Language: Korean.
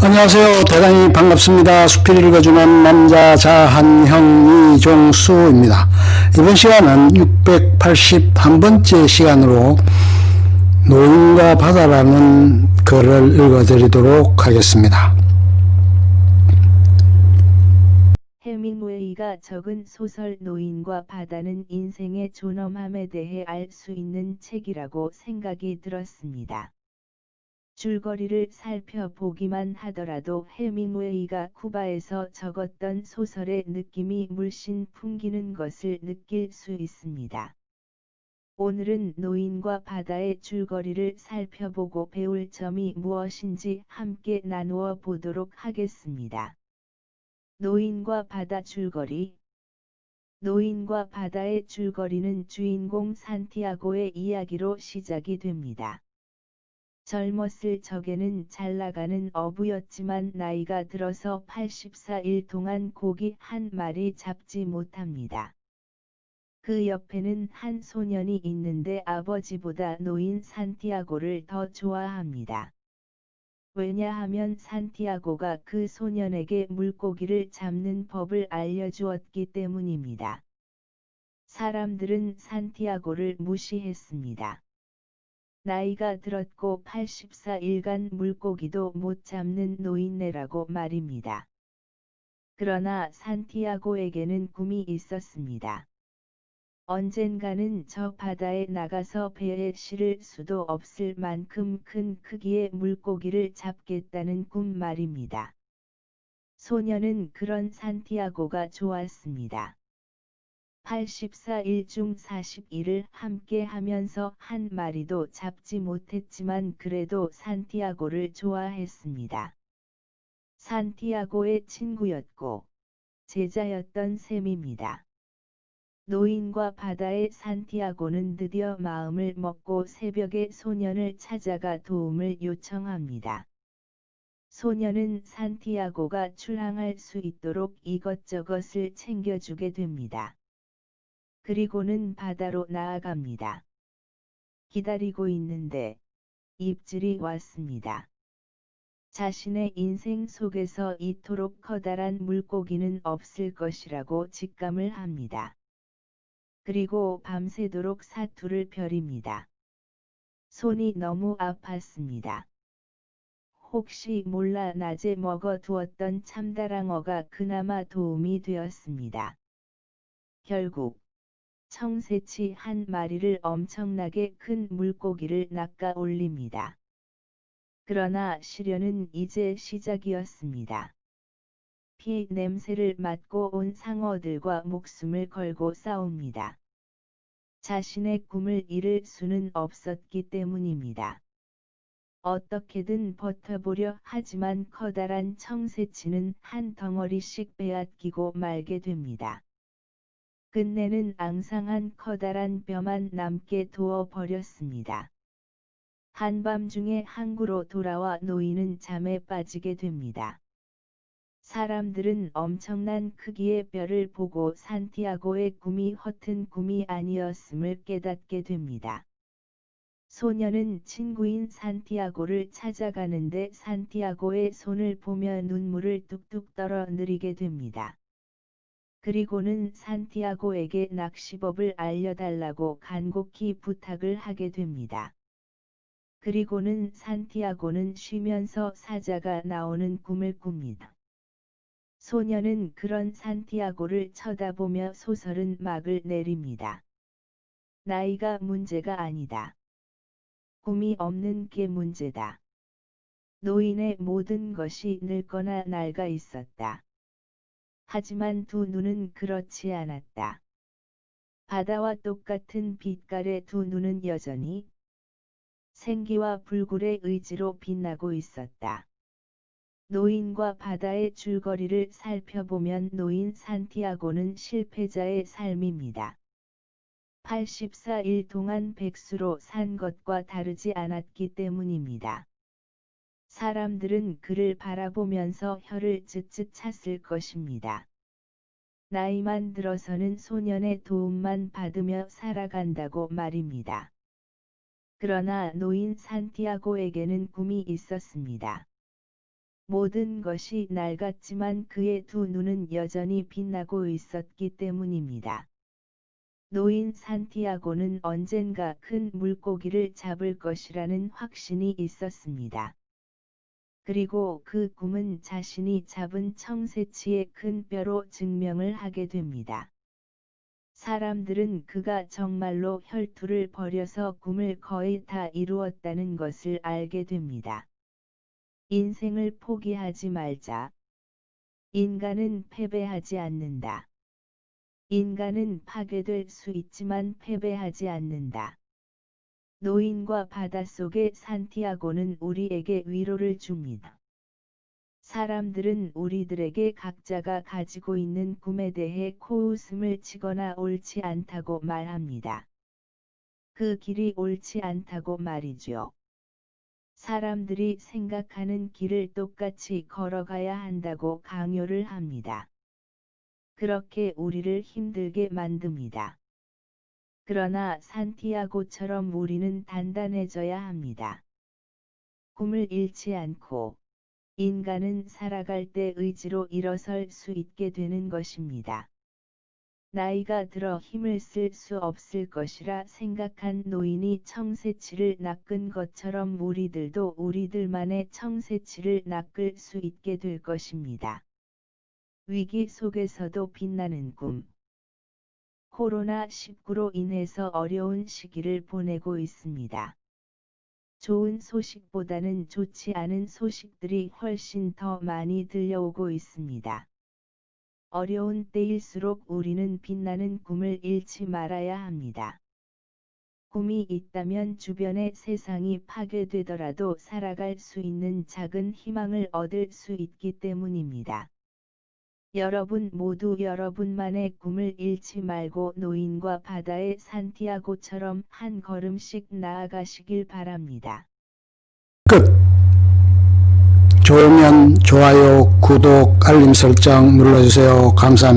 안녕하세요. 대단히 반갑습니다. 수필 읽어주는 남자 자한형 이종수입니다. 이번 시간은 681번째 시간으로 노인과 바다라는 글을 읽어드리도록 하겠습니다. 해밍웨이가 적은 소설 노인과 바다는 인생의 존엄함에 대해 알 수 있는 책이라고 생각이 들었습니다. 줄거리를 살펴보기만 하더라도 해밍웨이가 쿠바에서 적었던 소설의 느낌이 물씬 풍기는 것을 느낄 수 있습니다. 오늘은 노인과 바다의 줄거리를 살펴보고 배울 점이 무엇인지 함께 나누어 보도록 하겠습니다. 노인과 바다 줄거리. 노인과 바다의 줄거리는 주인공 산티아고의 이야기로 시작이 됩니다. 젊었을 적에는 잘나가는 어부였지만 나이가 들어서 84일 동안 고기 한 마리 잡지 못합니다. 그 옆에는 한 소년이 있는데 아버지보다 노인 산티아고를 더 좋아합니다. 왜냐하면 산티아고가 그 소년에게 물고기를 잡는 법을 알려주었기 때문입니다. 사람들은 산티아고를 무시했습니다. 나이가 들었고 84일간 물고기도 못 잡는 노인네라고 말입니다. 그러나 산티아고에게는 꿈이 있었습니다. 언젠가는 저 바다에 나가서 배에 실을 수도 없을 만큼 큰 크기의 물고기를 잡겠다는 꿈 말입니다. 소녀는 그런 산티아고가 좋았습니다. 84일 중 41을 함께 하면서 한 마리도 잡지 못했지만 그래도 산티아고를 좋아했습니다. 산티아고의 친구였고 제자였던 셈입니다. 노인과 바다의 산티아고는 드디어 마음을 먹고 새벽에 소년을 찾아가 도움을 요청합니다. 소년은 산티아고가 출항할 수 있도록 이것저것을 챙겨주게 됩니다. 그리고는 바다로 나아갑니다. 기다리고 있는데 입질이 왔습니다. 자신의 인생 속에서 이토록 커다란 물고기는 없을 것이라고 직감을 합니다. 그리고 밤새도록 사투를 펴립니다. 손이 너무 아팠습니다. 혹시 몰라 낮에 먹어두었던 참다랑어가 그나마 도움이 되었습니다. 결국 청새치 한 마리를 엄청나게 큰 물고기를 낚아 올립니다. 그러나 시련은 이제 시작이었습니다. 피 냄새를 맡고 온 상어들과 목숨을 걸고 싸웁니다. 자신의 꿈을 이룰 수는 없었기 때문입니다. 어떻게든 버텨보려 하지만 커다란 청새치는 한 덩어리씩 빼앗기고 말게 됩니다. 끝내는 앙상한 커다란 뼈만 남게 두어 버렸습니다. 한밤중에 항구로 돌아와 노인은 잠에 빠지게 됩니다. 사람들은 엄청난 크기의 뼈를 보고 산티아고의 꿈이 허튼 꿈이 아니었음을 깨닫게 됩니다. 소녀는 친구인 산티아고를 찾아가는데 산티아고의 손을 보며 눈물을 뚝뚝 떨어 내리게 됩니다. 그리고는 산티아고에게 낚시법을 알려달라고 간곡히 부탁을 하게 됩니다. 그리고는 산티아고는 쉬면서 사자가 나오는 꿈을 꿉니다. 소녀는 그런 산티아고를 쳐다보며 소설은 막을 내립니다. 나이가 문제가 아니다. 꿈이 없는 게 문제다. 노인의 모든 것이 늙거나 낡아 있었다. 하지만 두 눈은 그렇지 않았다. 바다와 똑같은 빛깔의 두 눈은 여전히 생기와 불굴의 의지로 빛나고 있었다. 노인과 바다의 줄거리를 살펴보면 노인 산티아고는 실패자의 삶입니다. 84일 동안 백수로 산 것과 다르지 않았기 때문입니다. 사람들은 그를 바라보면서 혀를 쯧쯧 찼을 것입니다. 나이만 들어서는 소년의 도움만 받으며 살아간다고 말입니다. 그러나 노인 산티아고에게는 꿈이 있었습니다. 모든 것이 낡았지만 그의 두 눈은 여전히 빛나고 있었기 때문입니다. 노인 산티아고는 언젠가 큰 물고기를 잡을 것이라는 확신이 있었습니다. 그리고 그 꿈은 자신이 잡은 청새치의 큰 뼈로 증명을 하게 됩니다. 사람들은 그가 정말로 혈투를 벌여서 꿈을 거의 다 이루었다는 것을 알게 됩니다. 인생을 포기하지 말자. 인간은 패배하지 않는다. 인간은 파괴될 수 있지만 패배하지 않는다. 노인과 바닷속의 산티아고는 우리에게 위로를 줍니다. 사람들은 우리들에게 각자가 가지고 있는 꿈에 대해 코웃음을 치거나 옳지 않다고 말합니다. 그 길이 옳지 않다고 말이죠. 사람들이 생각하는 길을 똑같이 걸어가야 한다고 강요를 합니다. 그렇게 우리를 힘들게 만듭니다. 그러나 산티아고처럼 우리는 단단해져야 합니다. 꿈을 잃지 않고 인간은 살아갈 때 의지로 일어설 수 있게 되는 것입니다. 나이가 들어 힘을 쓸 수 없을 것이라 생각한 노인이 청새치를 낚은 것처럼 우리들도 우리들만의 청새치를 낚을 수 있게 될 것입니다. 위기 속에서도 빛나는 꿈. 코로나19로 인해서 어려운 시기를 보내고 있습니다. 좋은 소식보다는 좋지 않은 소식들이 훨씬 더 많이 들려오고 있습니다. 어려운 때일수록 우리는 빛나는 꿈을 잃지 말아야 합니다. 꿈이 있다면 주변의 세상이 파괴되더라도 살아갈 수 있는 작은 희망을 얻을 수 있기 때문입니다. 여러분 모두 여러분만의 꿈을 잃지 말고 노인과 바다의 산티아고처럼 한 걸음씩 나아가시길 바랍니다. 끝. 좋으면 좋아요, 구독, 알림 설정 눌러주세요. 감사합니다.